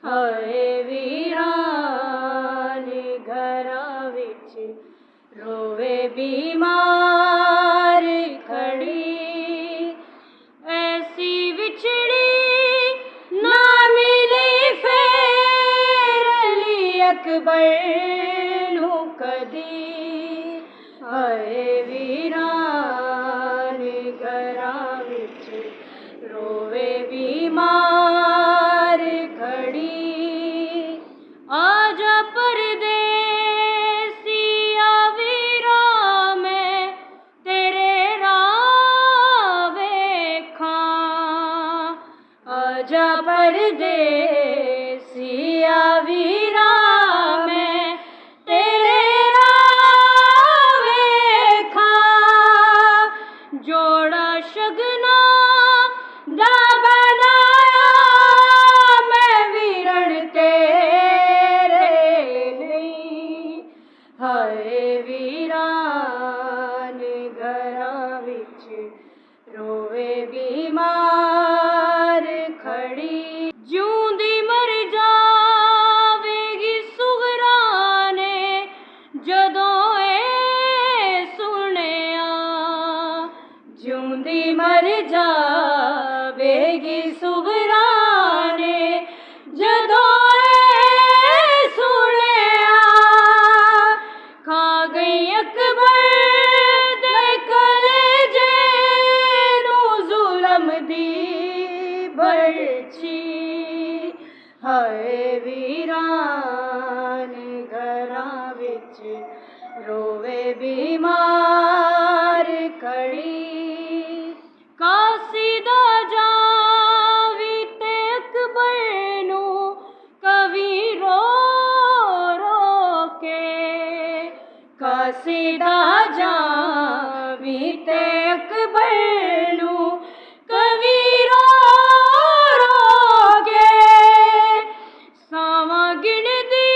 ਹਾਏ ਵੀਰਾਨ ਘਰਾਂ ਵਿੱਚ ਰੋਵੇ बीमार खड़ी। ऐसी बिछड़ी ना मिली फेर अली अकबर नू कदी। हाय वीरान घरां विच रोवे बीमार खड़ी। आजा परदेसिया वीरा मैं तेरे राह वेखां। आजा परदेसिया वीरा मैं तेरे राह वेखां। जोड़ा शगना दा बनाया मैं वीरण तेरे नहीं। हाय वीरान घरां विच रोवे बीमार खड़ी। जिऊंदी मर जावेगी सुगरा ने जदों ए सुनिया। जिऊंदी मर जावेगी सुगरा ने जदों ए सुनिया। खा गई अकबर दे कलेजे नू जुलम दी बरछी। हाय वीरान घरां विच रोवे बीमार खड़ी। कासी दा जावी ते अकबर नू कवि रो रो के। कासी दा जावी ते अकबर नू कवि रो रो के। सावां गिनदी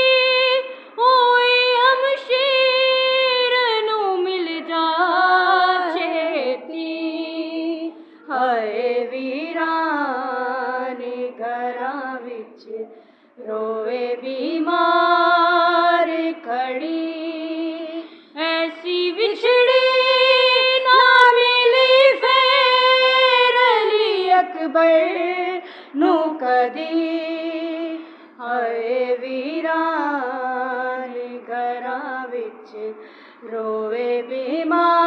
होई हमशीर नू मिल जा छेती। हाय वीरान घरां विच रोवे बीमार खड़ी। ऐसी बिछड़ी ना मिली फेर अली अकबर नू कदी। हाय वीरान घरां विच रोवे बीमार